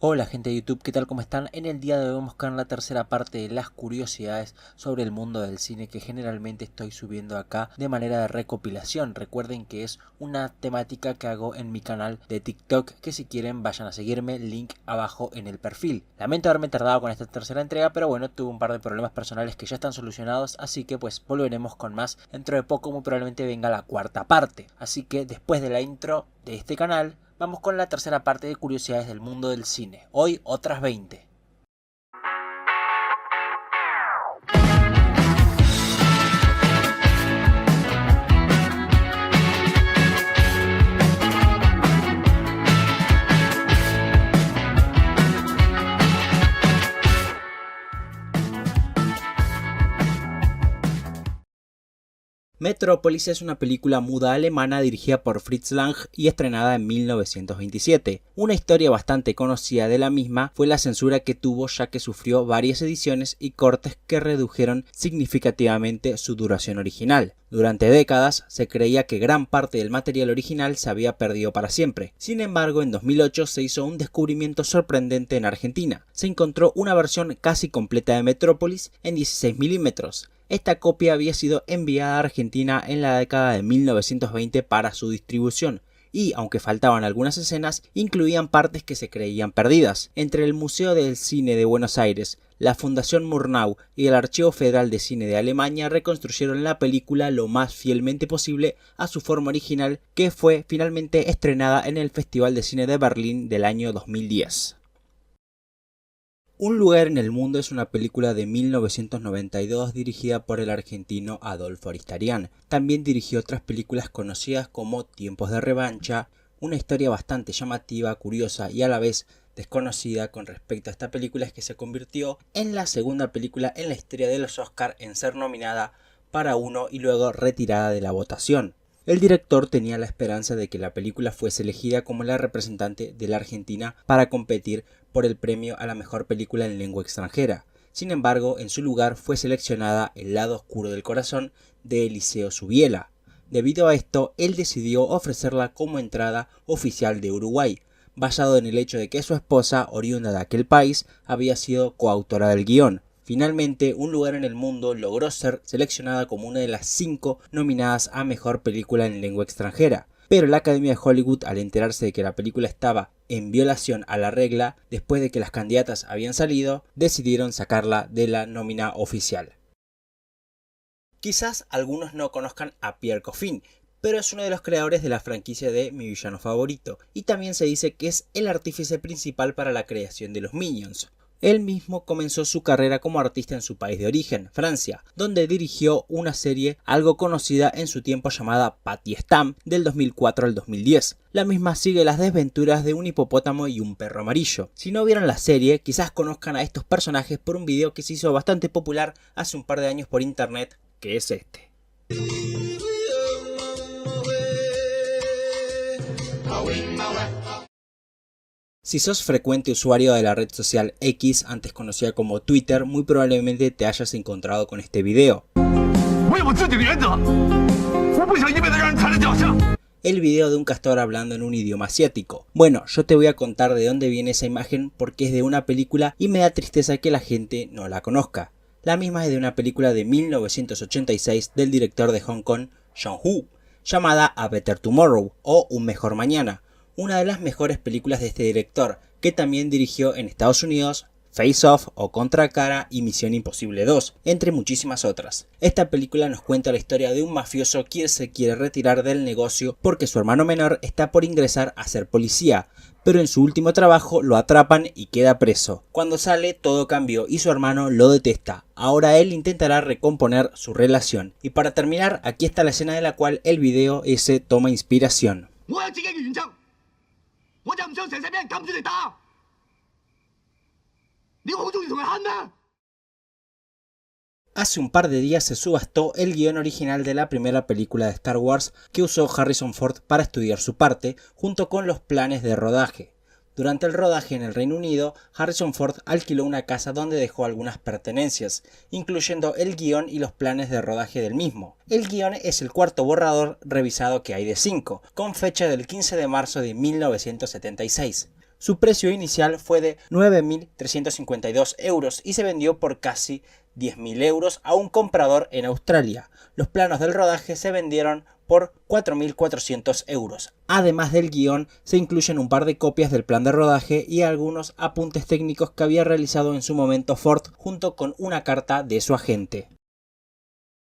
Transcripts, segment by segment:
Hola gente de YouTube, ¿qué tal? ¿Cómo están? En el día de hoy vamos a buscar la tercera parte de las curiosidades sobre el mundo del cine que generalmente estoy subiendo acá de manera de recopilación. Recuerden que es una temática que hago en mi canal de TikTok, que si quieren vayan a seguirme, link abajo en el perfil. Lamento haberme tardado con esta tercera entrega, pero bueno, tuve un par de problemas personales que ya están solucionados, así que pues volveremos con más. Dentro de poco muy probablemente venga la cuarta parte. Así que después de la intro de este canal, vamos con la tercera parte de curiosidades del mundo del cine. Hoy otras 20. Metrópolis es una película muda alemana dirigida por Fritz Lang y estrenada en 1927. Una historia bastante conocida de la misma fue la censura que tuvo, ya que sufrió varias ediciones y cortes que redujeron significativamente su duración original. Durante décadas se creía que gran parte del material original se había perdido para siempre. Sin embargo, en 2008 se hizo un descubrimiento sorprendente en Argentina. Se encontró una versión casi completa de Metrópolis en 16 milímetros. Esta copia había sido enviada a Argentina en la década de 1920 para su distribución y, aunque faltaban algunas escenas, incluían partes que se creían perdidas. Entre el Museo del Cine de Buenos Aires, la Fundación Murnau y el Archivo Federal de Cine de Alemania reconstruyeron la película lo más fielmente posible a su forma original, que fue finalmente estrenada en el Festival de Cine de Berlín del año 2010. Un lugar en el mundo es una película de 1992 dirigida por el argentino Adolfo Aristarián. También dirigió otras películas conocidas como Tiempos de Revancha, una historia bastante llamativa, curiosa y a la vez desconocida con respecto a esta película es que se convirtió en la segunda película en la historia de los Oscar en ser nominada para uno y luego retirada de la votación. El director tenía la esperanza de que la película fuese elegida como la representante de la Argentina para competir por el premio a la mejor película en lengua extranjera. Sin embargo, en su lugar fue seleccionada El lado oscuro del corazón de Eliseo Subiela. Debido a esto, él decidió ofrecerla como entrada oficial de Uruguay, basado en el hecho de que su esposa, oriunda de aquel país, había sido coautora del guión. Finalmente, Un lugar en el mundo logró ser seleccionada como una de las 5 nominadas a mejor película en lengua extranjera. Pero la Academia de Hollywood, al enterarse de que la película estaba en violación a la regla después de que las candidatas habían salido, decidieron sacarla de la nómina oficial. Quizás algunos no conozcan a Pierre Coffin, pero es uno de los creadores de la franquicia de Mi villano favorito, y también se dice que es el artífice principal para la creación de los Minions. Él mismo comenzó su carrera como artista en su país de origen, Francia, donde dirigió una serie algo conocida en su tiempo llamada Patty Stam del 2004 al 2010. La misma sigue las desventuras de un hipopótamo y un perro amarillo. Si no vieron la serie, quizás conozcan a estos personajes por un video que se hizo bastante popular hace un par de años por internet, que es este. Si sos frecuente usuario de la red social X, antes conocida como Twitter, muy probablemente te hayas encontrado con este video. El video de un castor hablando en un idioma asiático. Bueno, yo te voy a contar de dónde viene esa imagen porque es de una película y me da tristeza que la gente no la conozca. La misma es de una película de 1986 del director de Hong Kong, John-Woo, llamada A Better Tomorrow o Un Mejor Mañana. Una de las mejores películas de este director, que también dirigió en Estados Unidos Face Off o Contracara y Misión Imposible 2, entre muchísimas otras. Esta película nos cuenta la historia de un mafioso quien se quiere retirar del negocio porque su hermano menor está por ingresar a ser policía, pero en su último trabajo lo atrapan y queda preso. Cuando sale todo cambió y su hermano lo detesta. Ahora él intentará recomponer su relación. Y para terminar, aquí está la escena de la cual el video ese toma inspiración. Hace un par de días se subastó el guión original de la primera película de Star Wars que usó Harrison Ford para estudiar su parte, junto con los planes de rodaje. Durante el rodaje en el Reino Unido, Harrison Ford alquiló una casa donde dejó algunas pertenencias, incluyendo el guión y los planes de rodaje del mismo. El guión es el cuarto borrador revisado que hay de 5, con fecha del 15 de marzo de 1976. Su precio inicial fue de 9.352 euros y se vendió por casi 10.000 euros a un comprador en Australia. Los planos del rodaje se vendieron por 4.400 euros. Además del guión, se incluyen un par de copias del plan de rodaje y algunos apuntes técnicos que había realizado en su momento Ford junto con una carta de su agente.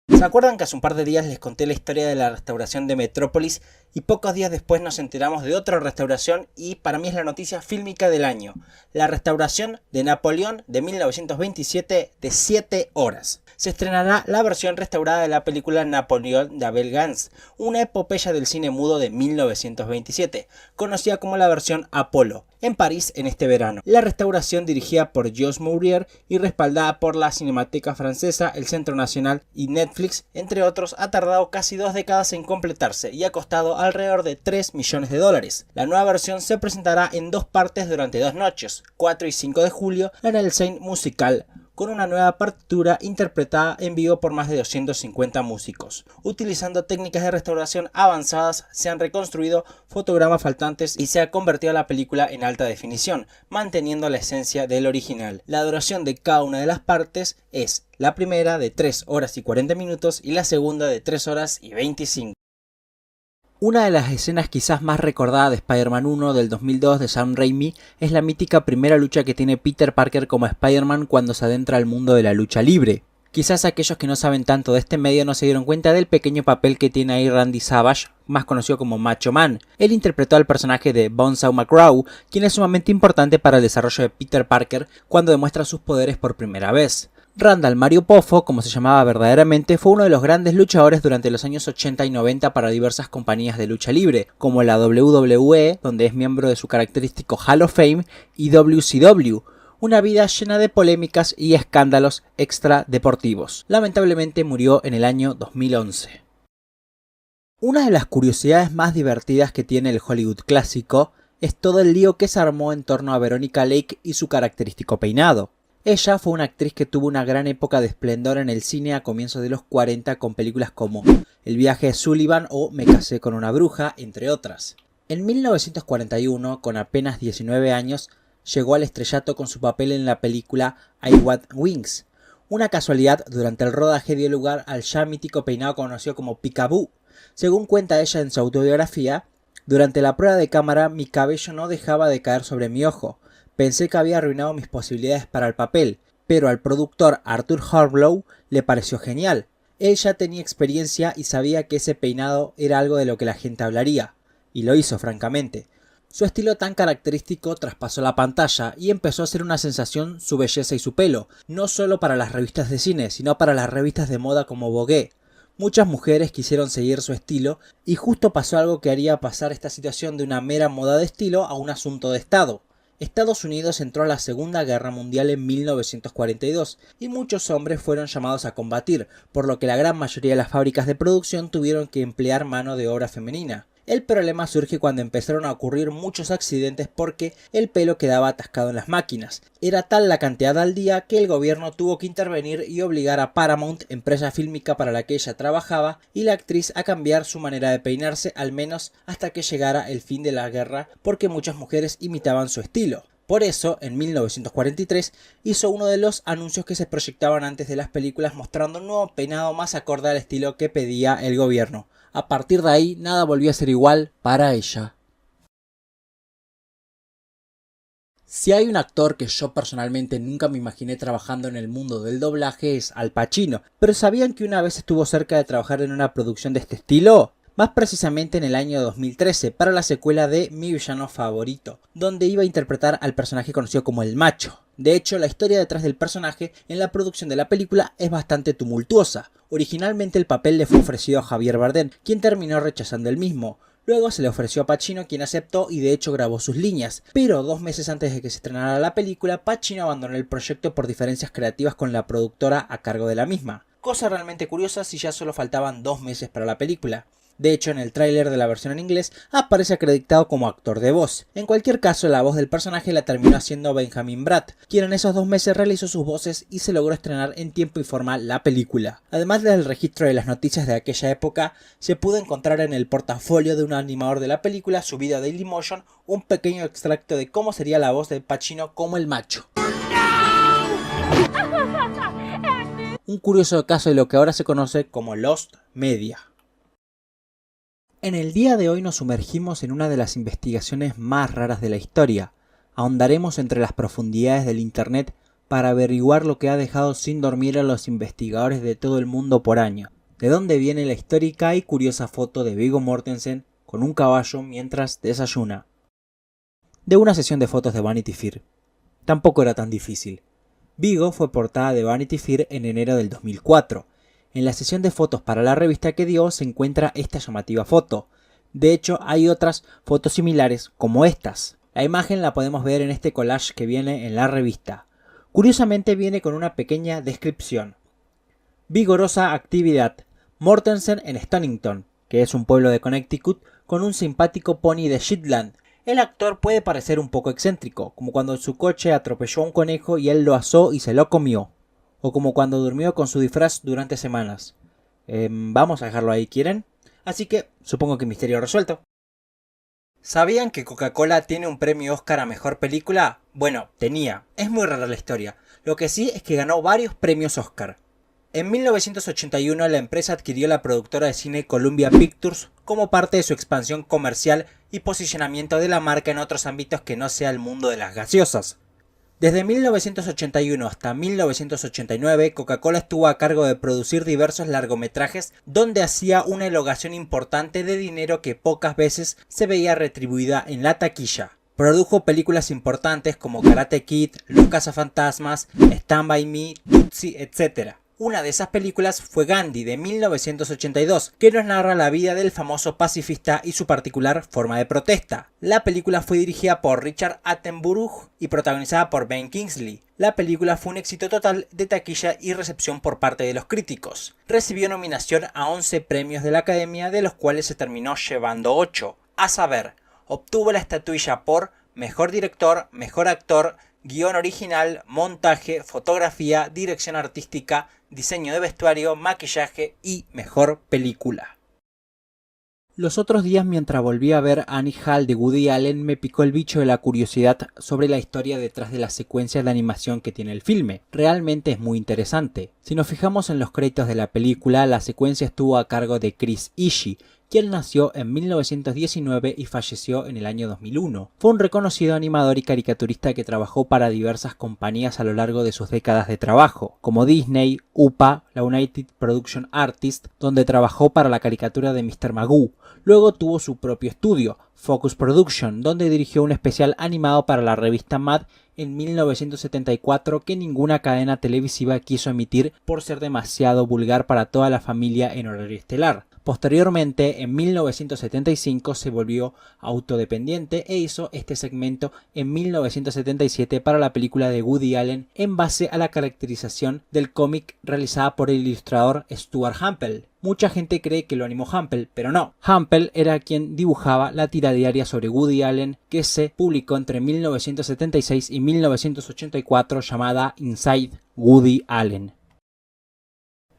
¿Se acuerdan que hace un par de días les conté la historia de la restauración de Metrópolis y pocos días después nos enteramos de otra restauración y para mí es la noticia fílmica del año? La restauración de Napoleón de 1927 de 7 horas. Se estrenará la versión restaurada de la película Napoleón de Abel Gance, una epopeya del cine mudo de 1927, conocida como la versión Apolo, en París en este verano. La restauración, dirigida por Georges Méliès y respaldada por la Cinemateca Francesa, el Centro Nacional y Netflix, entre otros, ha tardado casi 2 décadas en completarse y ha costado alrededor de 3 millones de dólares. La nueva versión se presentará en 2 partes durante 2 noches, 4 y 5 de julio, en el Seine Musical, con una nueva partitura interpretada en vivo por más de 250 músicos. Utilizando técnicas de restauración avanzadas, se han reconstruido fotogramas faltantes y se ha convertido la película en alta definición, manteniendo la esencia del original. La duración de cada una de las partes es la primera de 3 horas y 40 minutos y la segunda de 3 horas y 25. Una de las escenas quizás más recordadas de Spider-Man 1 del 2002 de Sam Raimi es la mítica primera lucha que tiene Peter Parker como Spider-Man cuando se adentra al mundo de la lucha libre. Quizás aquellos que no saben tanto de este medio no se dieron cuenta del pequeño papel que tiene ahí Randy Savage, más conocido como Macho Man. Él interpretó al personaje de Bonesaw McGraw, quien es sumamente importante para el desarrollo de Peter Parker cuando demuestra sus poderes por primera vez. Randall Mario Poffo, como se llamaba verdaderamente, fue uno de los grandes luchadores durante los años 80 y 90 para diversas compañías de lucha libre, como la WWE, donde es miembro de su característico Hall of Fame, y WCW, una vida llena de polémicas y escándalos extradeportivos. Lamentablemente murió en el año 2011. Una de las curiosidades más divertidas que tiene el Hollywood clásico es todo el lío que se armó en torno a Veronica Lake y su característico peinado. Ella fue una actriz que tuvo una gran época de esplendor en el cine a comienzos de los 40 con películas como El viaje de Sullivan o Me casé con una bruja, entre otras. En 1941, con apenas 19 años, llegó al estrellato con su papel en la película I Want Wings. Una casualidad, durante el rodaje dio lugar al ya mítico peinado conocido como Peekaboo. Según cuenta ella en su autobiografía, durante la prueba de cámara mi cabello no dejaba de caer sobre mi ojo. Pensé que había arruinado mis posibilidades para el papel, pero al productor Arthur Harlow le pareció genial. Él ya tenía experiencia y sabía que ese peinado era algo de lo que la gente hablaría, y lo hizo francamente. Su estilo tan característico traspasó la pantalla y empezó a ser una sensación su belleza y su pelo, no solo para las revistas de cine, sino para las revistas de moda como Vogue. Muchas mujeres quisieron seguir su estilo y justo pasó algo que haría pasar esta situación de una mera moda de estilo a un asunto de Estado. Estados Unidos entró a la Segunda Guerra Mundial en 1942 y muchos hombres fueron llamados a combatir, por lo que la gran mayoría de las fábricas de producción tuvieron que emplear mano de obra femenina. El problema surge cuando empezaron a ocurrir muchos accidentes porque el pelo quedaba atascado en las máquinas. Era tal la cantidad al día que el gobierno tuvo que intervenir y obligar a Paramount, empresa fílmica para la que ella trabajaba, y la actriz a cambiar su manera de peinarse, al menos hasta que llegara el fin de la guerra, porque muchas mujeres imitaban su estilo. Por eso, en 1943, hizo uno de los anuncios que se proyectaban antes de las películas mostrando un nuevo peinado más acorde al estilo que pedía el gobierno. A partir de ahí, nada volvió a ser igual para ella. Si hay un actor que yo personalmente nunca me imaginé trabajando en el mundo del doblaje es Al Pacino, pero ¿sabían que una vez estuvo cerca de trabajar en una producción de este estilo? Más precisamente en el año 2013, para la secuela de Mi villano favorito, donde iba a interpretar al personaje conocido como El Macho. De hecho, la historia detrás del personaje en la producción de la película es bastante tumultuosa. Originalmente el papel le fue ofrecido a Javier Bardem, quien terminó rechazando el mismo. Luego se le ofreció a Pacino, quien aceptó y de hecho grabó sus líneas. Pero 2 meses antes de que se estrenara la película, Pacino abandonó el proyecto por diferencias creativas con la productora a cargo de la misma. Cosa realmente curiosa si ya solo faltaban 2 meses para la película. De hecho, en el tráiler de la versión en inglés aparece acreditado como actor de voz. En cualquier caso, la voz del personaje la terminó haciendo Benjamin Bratt, quien en esos 2 meses realizó sus voces y se logró estrenar en tiempo y forma la película. Además del registro de las noticias de aquella época, se pudo encontrar en el portafolio de un animador de la película subido a Dailymotion un pequeño extracto de cómo sería la voz de Pacino como el macho. Un curioso caso de lo que ahora se conoce como Lost Media. En el día de hoy nos sumergimos en una de las investigaciones más raras de la historia. Ahondaremos entre las profundidades del internet para averiguar lo que ha dejado sin dormir a los investigadores de todo el mundo por año. De dónde viene la histórica y curiosa foto de Viggo Mortensen con un caballo mientras desayuna. De una sesión de fotos de Vanity Fair. Tampoco era tan difícil. Viggo fue portada de Vanity Fair en enero del 2004. En la sesión de fotos para la revista que dio se encuentra esta llamativa foto. De hecho, hay otras fotos similares como estas. La imagen la podemos ver en este collage que viene en la revista. Curiosamente viene con una pequeña descripción. Vigorosa actividad. Mortensen en Stonington, que es un pueblo de Connecticut, con un simpático pony de Shetland. El actor puede parecer un poco excéntrico, como cuando su coche atropelló a un conejo y él lo asó y se lo comió. O como cuando durmió con su disfraz durante semanas. Vamos a dejarlo ahí, ¿quieren? Así que supongo que misterio resuelto. ¿Sabían que Coca-Cola tiene un premio Oscar a Mejor Película? Bueno, tenía. Es muy rara la historia. Lo que sí es que ganó varios premios Oscar. En 1981 la empresa adquirió la productora de cine Columbia Pictures como parte de su expansión comercial y posicionamiento de la marca en otros ámbitos que no sea el mundo de las gaseosas. Desde 1981 hasta 1989, Coca-Cola estuvo a cargo de producir diversos largometrajes donde hacía una erogación importante de dinero que pocas veces se veía retribuida en la taquilla. Produjo películas importantes como Karate Kid, Los Cazafantasmas, Stand By Me, Tootsie, etc. Una de esas películas fue Gandhi de 1982, que nos narra la vida del famoso pacifista y su particular forma de protesta. La película fue dirigida por Richard Attenborough y protagonizada por Ben Kingsley. La película fue un éxito total de taquilla y recepción por parte de los críticos. Recibió nominación a 11 premios de la Academia, de los cuales se terminó llevando 8. A saber, obtuvo la estatuilla por Mejor Director, Mejor Actor, Guión Original, Montaje, Fotografía, Dirección Artística, Diseño de Vestuario, Maquillaje y Mejor Película. Los otros días, mientras volví a ver Annie Hall de Woody Allen, me picó el bicho de la curiosidad sobre la historia detrás de las secuencias de animación que tiene el filme. Realmente es muy interesante. Si nos fijamos en los créditos de la película, la secuencia estuvo a cargo de Chris Ishii, quien nació en 1919 y falleció en el año 2001. Fue un reconocido animador y caricaturista que trabajó para diversas compañías a lo largo de sus décadas de trabajo, como Disney, UPA, la United Production Artists, donde trabajó para la caricatura de Mr. Magoo. Luego tuvo su propio estudio, Focus Production, donde dirigió un especial animado para la revista Mad en 1974 que ninguna cadena televisiva quiso emitir por ser demasiado vulgar para toda la familia en horario estelar. Posteriormente, en 1975 se volvió autodependiente e hizo este segmento en 1977 para la película de Woody Allen en base a la caracterización del cómic realizada por el ilustrador Stuart Hempel. Mucha gente cree que lo animó Hempel, pero no. Hempel era quien dibujaba la tira diaria sobre Woody Allen que se publicó entre 1976 y 1984 llamada Inside Woody Allen.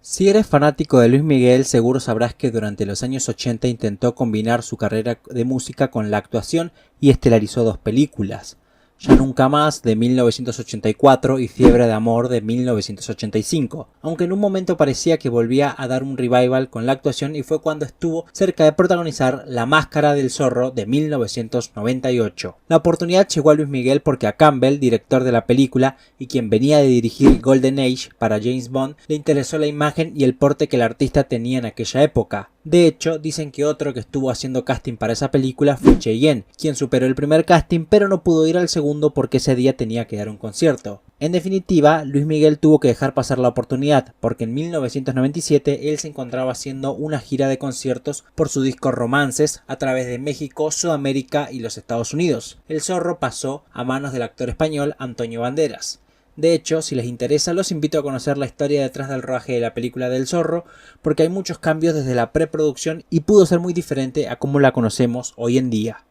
Si eres fanático de Luis Miguel, seguro sabrás que durante los años 80 intentó combinar su carrera de música con la actuación y estelarizó 2 películas. Ya Nunca Más de 1984 y Fiebre de Amor de 1985, aunque en un momento parecía que volvía a dar un revival con la actuación y fue cuando estuvo cerca de protagonizar La Máscara del Zorro de 1998. La oportunidad llegó a Luis Miguel porque a Campbell, director de la película y quien venía de dirigir Golden Age para James Bond, le interesó la imagen y el porte que el artista tenía en aquella época. De hecho, dicen que otro que estuvo haciendo casting para esa película fue Cheyenne, quien superó el primer casting pero no pudo ir al segundo porque ese día tenía que dar un concierto. En definitiva, Luis Miguel tuvo que dejar pasar la oportunidad porque en 1997 él se encontraba haciendo una gira de conciertos por su disco Romances a través de México, Sudamérica y los Estados Unidos. El Zorro pasó a manos del actor español Antonio Banderas. De hecho, si les interesa, los invito a conocer la historia detrás del rodaje de la película del Zorro, porque hay muchos cambios desde la preproducción y pudo ser muy diferente a como la conocemos hoy en día.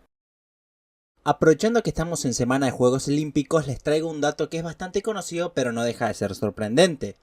Aprovechando que estamos en semana de Juegos Olímpicos, les traigo un dato que es bastante conocido pero no deja de ser sorprendente.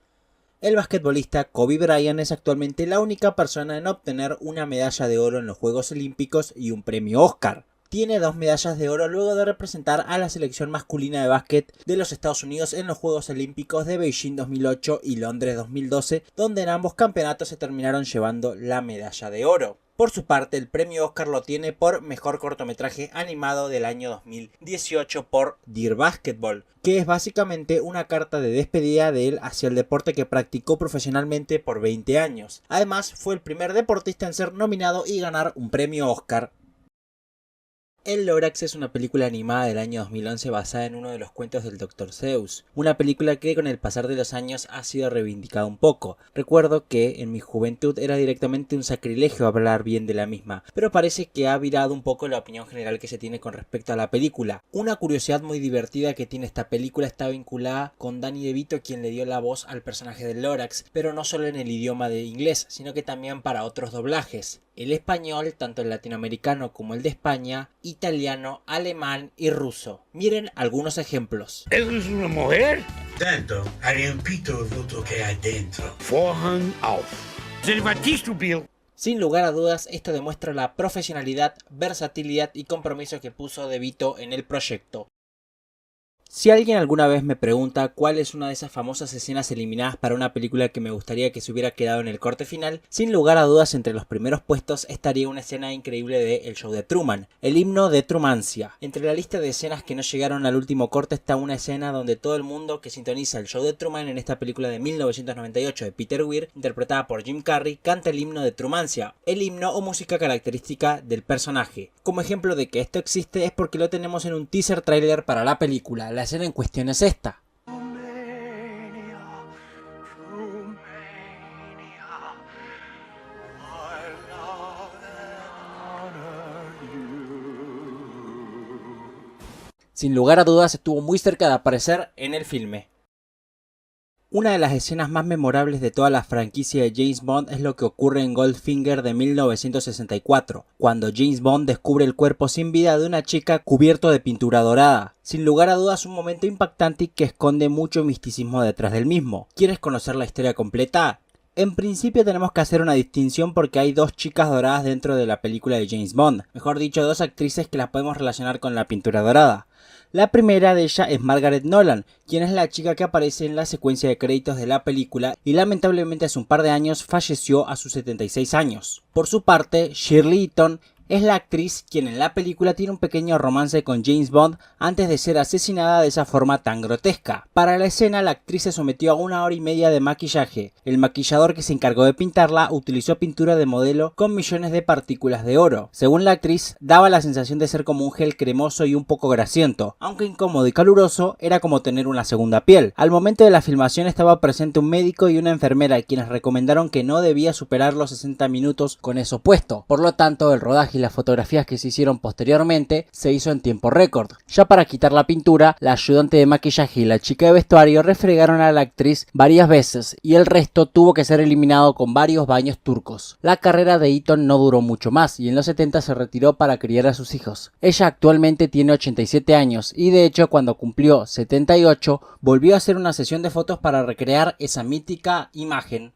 El basquetbolista Kobe Bryant es actualmente la única persona en obtener una medalla de oro en los Juegos Olímpicos y un premio Oscar. Tiene 2 medallas de oro luego de representar a la selección masculina de básquet de los Estados Unidos en los Juegos Olímpicos de Beijing 2008 y Londres 2012, donde en ambos campeonatos se terminaron llevando la medalla de oro. Por su parte, el premio Oscar lo tiene por mejor cortometraje animado del año 2018 por Dear Basketball, que es básicamente una carta de despedida de él hacia el deporte que practicó profesionalmente por 20 años. Además, fue el primer deportista en ser nominado y ganar un premio Oscar. El Lorax es una película animada del año 2011 basada en uno de los cuentos del Dr. Seuss, una película que con el pasar de los años ha sido reivindicada un poco. Recuerdo que en mi juventud era directamente un sacrilegio hablar bien de la misma, pero parece que ha virado un poco la opinión general que se tiene con respecto a la película. Una curiosidad muy divertida que tiene esta película está vinculada con Danny DeVito, quien le dio la voz al personaje del Lorax, pero no solo en el idioma de inglés, sino que también para otros doblajes. El español, tanto el latinoamericano como el de España, italiano, alemán y ruso. Miren algunos ejemplos. ¿Eso es una mujer? Tanto, haré un pito lo que hay dentro. Vorhang auf. Bill. Sin lugar a dudas, esto demuestra la profesionalidad, versatilidad y compromiso que puso DeVito en el proyecto. Si alguien alguna vez me pregunta cuál es una de esas famosas escenas eliminadas para una película que me gustaría que se hubiera quedado en el corte final, sin lugar a dudas entre los primeros puestos estaría una escena increíble de El Show de Truman, el himno de Trumancia. Entre la lista de escenas que no llegaron al último corte está una escena donde todo el mundo que sintoniza El Show de Truman en esta película de 1998 de Peter Weir, interpretada por Jim Carrey, canta el himno de Trumancia, el himno o música característica del personaje. Como ejemplo de que esto existe es porque lo tenemos en un teaser trailer para la película. La escena en cuestión es esta. Sin lugar a dudas estuvo muy cerca de aparecer en el filme. Una de las escenas más memorables de toda la franquicia de James Bond es lo que ocurre en Goldfinger de 1964, cuando James Bond descubre el cuerpo sin vida de una chica cubierto de pintura dorada. Sin lugar a dudas un momento impactante y que esconde mucho misticismo detrás del mismo. ¿Quieres conocer la historia completa? En principio tenemos que hacer una distinción porque hay 2 chicas doradas dentro de la película de James Bond, mejor dicho 2 actrices que las podemos relacionar con la pintura dorada. La primera de ellas es Margaret Nolan, quien es la chica que aparece en la secuencia de créditos de la película y lamentablemente hace un par de años falleció a sus 76 años. Por su parte, Shirley Eaton es la actriz quien en la película tiene un pequeño romance con James Bond antes de ser asesinada de esa forma tan grotesca. Para la escena la actriz se sometió a 1 hora y media de maquillaje. El maquillador que se encargó de pintarla utilizó pintura de modelo con millones de partículas de oro. Según la actriz, daba la sensación de ser como un gel cremoso y un poco grasiento. Aunque incómodo y caluroso, era como tener una segunda piel. Al momento de la filmación estaba presente un médico y una enfermera quienes recomendaron que no debía superar los 60 minutos con eso puesto. Por lo tanto, el rodaje y las fotografías que se hicieron posteriormente se hizo en tiempo récord. Ya para quitar la pintura, la ayudante de maquillaje y la chica de vestuario refregaron a la actriz varias veces y el resto tuvo que ser eliminado con varios baños turcos. La carrera de Eaton no duró mucho más y en los 70 se retiró para criar a sus hijos. Ella actualmente tiene 87 años y de hecho cuando cumplió 78 volvió a hacer una sesión de fotos para recrear esa mítica imagen.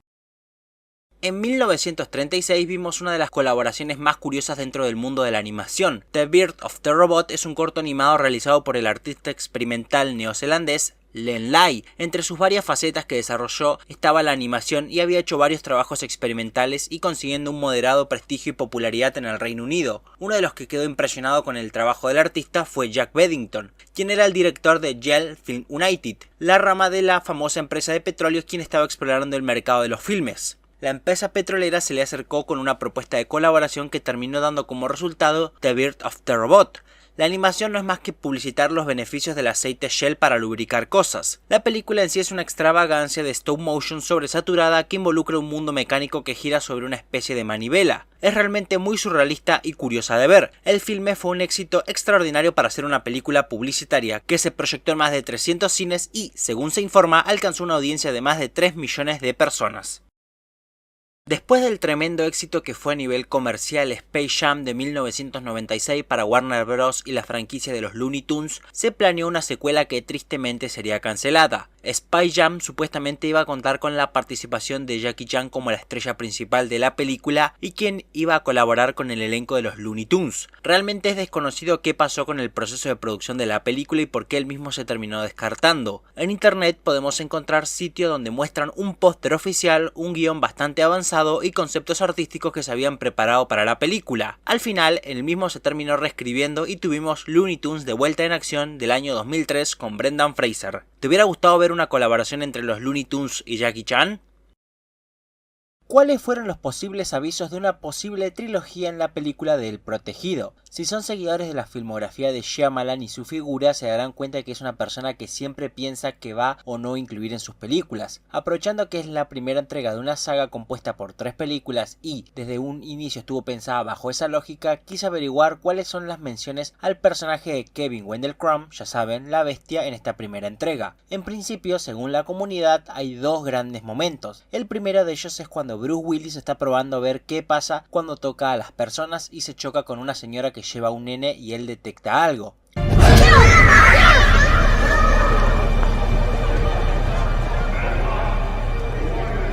En 1936 vimos una de las colaboraciones más curiosas dentro del mundo de la animación. The Birth of the Robot es un corto animado realizado por el artista experimental neozelandés Len Lai. Entre sus varias facetas que desarrolló estaba la animación y había hecho varios trabajos experimentales y consiguiendo un moderado prestigio y popularidad en el Reino Unido. Uno de los que quedó impresionado con el trabajo del artista fue Jack Beddington, quien era el director de Yale Film United, la rama de la famosa empresa de petróleos quien estaba explorando el mercado de los filmes. La empresa petrolera se le acercó con una propuesta de colaboración que terminó dando como resultado The Birth of the Robot. La animación no es más que publicitar los beneficios del aceite Shell para lubricar cosas. La película en sí es una extravagancia de stop motion sobresaturada que involucra un mundo mecánico que gira sobre una especie de manivela. Es realmente muy surrealista y curiosa de ver. El filme fue un éxito extraordinario para ser una película publicitaria que se proyectó en más de 300 cines y, según se informa, alcanzó una audiencia de más de 3 millones de personas. Después del tremendo éxito que fue a nivel comercial Space Jam de 1996 para Warner Bros. Y la franquicia de los Looney Tunes, se planeó una secuela que tristemente sería cancelada. Space Jam supuestamente iba a contar con la participación de Jackie Chan como la estrella principal de la película y quien iba a colaborar con el elenco de los Looney Tunes. Realmente es desconocido qué pasó con el proceso de producción de la película y por qué el mismo se terminó descartando. En internet podemos encontrar sitios donde muestran un póster oficial, un guión bastante avanzado y conceptos artísticos que se habían preparado para la película. Al final, el mismo se terminó reescribiendo y tuvimos Looney Tunes de vuelta en acción del año 2003 con Brendan Fraser. ¿Te hubiera gustado ver una colaboración entre los Looney Tunes y Jackie Chan? ¿Cuáles fueron los posibles avisos de una posible trilogía en la película de El Protegido? Si son seguidores de la filmografía de Shyamalan y su figura, se darán cuenta de que es una persona que siempre piensa que va o no incluir en sus películas. Aprovechando que es la primera entrega de una saga compuesta por 3 películas y desde un inicio estuvo pensada bajo esa lógica, quise averiguar cuáles son las menciones al personaje de Kevin Wendell Crumb, ya saben, la bestia, en esta primera entrega. En principio, según la comunidad, hay 2 grandes momentos. El primero de ellos es cuando Bruce Willis está probando a ver qué pasa cuando toca a las personas y se choca con una señora que lleva a un nene y él detecta algo.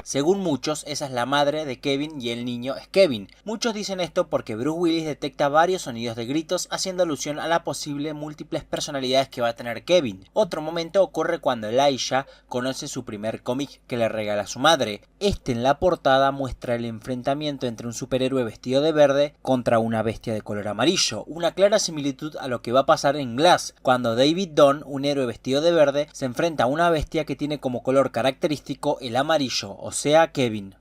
Según muchos, esa es la madre de Kevin y el niño es Kevin. Muchos dicen esto porque Bruce Willis detecta varios sonidos de gritos haciendo alusión a la posible múltiples personalidades que va a tener Kevin. Otro momento ocurre cuando Elijah conoce su primer cómic que le regala su madre. Este en la portada muestra el enfrentamiento entre un superhéroe vestido de verde contra una bestia de color amarillo. Una clara similitud a lo que va a pasar en Glass, cuando David Dunn, un héroe vestido de verde, se enfrenta a una bestia que tiene como color característico el amarillo, o sea, Kevin.